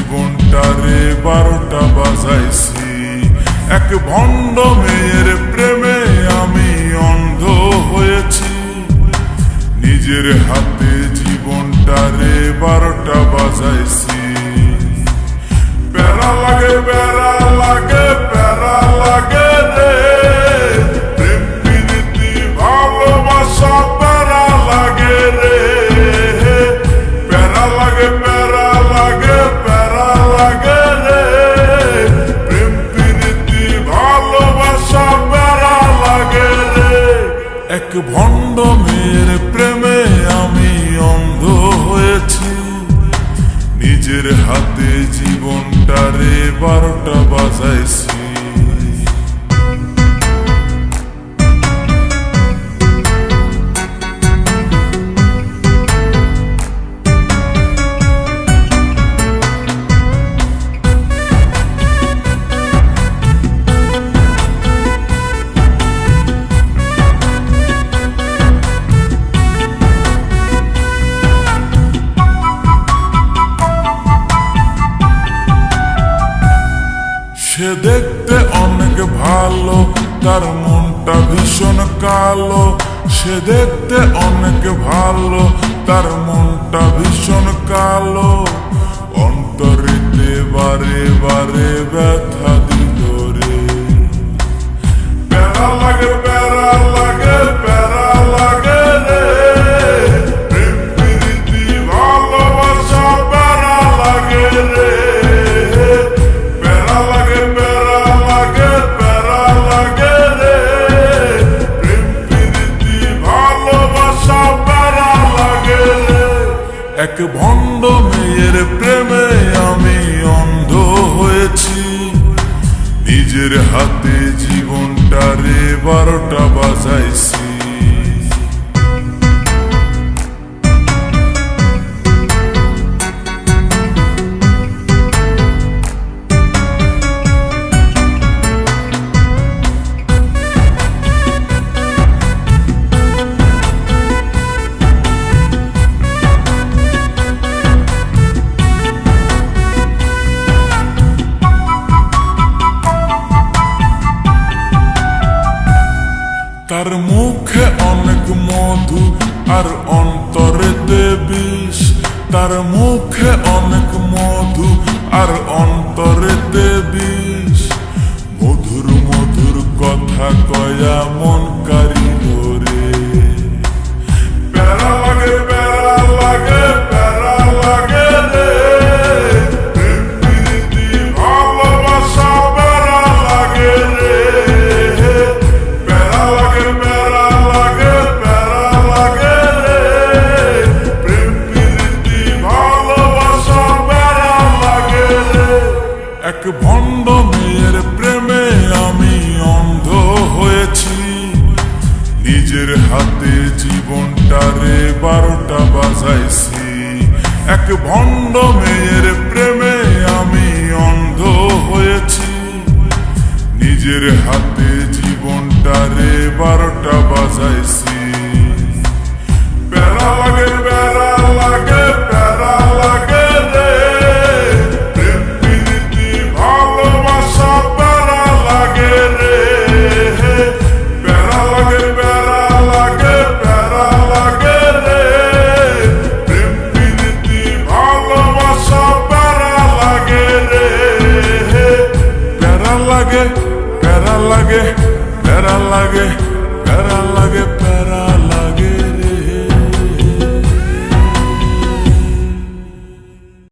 জীবনটারে 12টা বাজাইছি। এক ভণ্ড মেয়ের প্রেমে আমি অন্ধ হয়েছি। নিজের হাতে জীবনটারে 12টা বাজাইছি। প্যারা লাগে প্যারা লাগে প্যারা লাগে রে, প্রেম প্রীতি ভালোবাসা প্যারা লাগে রে। প্যারা লাগে প্যারা লাগে প্যারা লাগে রে, প্রেম প্রীতি ভালোবাসা প্যারা লাগে রে। এক ভণ্ড মেয়ের প্রেমে আমি অন্ধ হয়েছি। নিজের হাতে জীবনটারে 12টা বাজাইছি। সে দেখতে অনেক ভালো, তার মনটা ভীষণ কালো। সে দেখতে অনেক ভালো, তার মনটা ভীষণ কালো। অন্তরেতে বারে বারে ব্যথা দিল রে। প্যারা লাগে প্যারা লাগে প্যারা লাগে রে, প্রেম প্রীতি ভালোবাসা প্যারা লাগে রে। এক ভণ্ড মেয়ের প্রেমে আমি অন্ধ হয়েছি। নিজের হাতে জীবনটারে 12টা বাজাইছি। তার মুখে অনেক মধু আর অন্তরেতে বিষ। তার মুখে অনেক মধু আর অন্তরেতে বিষ। মধুর মধুর কথা কয়া মন কারিল রে। প্যারা লাগে প্যারা লাগে প্যারা লাগে রে, প্রেম প্রীতি ভালোবাসা প্যারা লাগে রে। এক ভণ্ড মেয়ের প্রেমে আমি অন্ধ হয়েছি। নিজের হাতে জীবনটারে 12টা বাজাইছি। এক ভণ্ড মেয়ের প্রেমে আমি অন্ধ হয়েছি। নিজের হাতে জীবনটারে 12টা বাজাইছি। প্যারা লাগে প্যারা লাগে প্যারা লাগে রে, প্যারা লাগে প্যারা লাগে প্যারা লাগে প্যারা।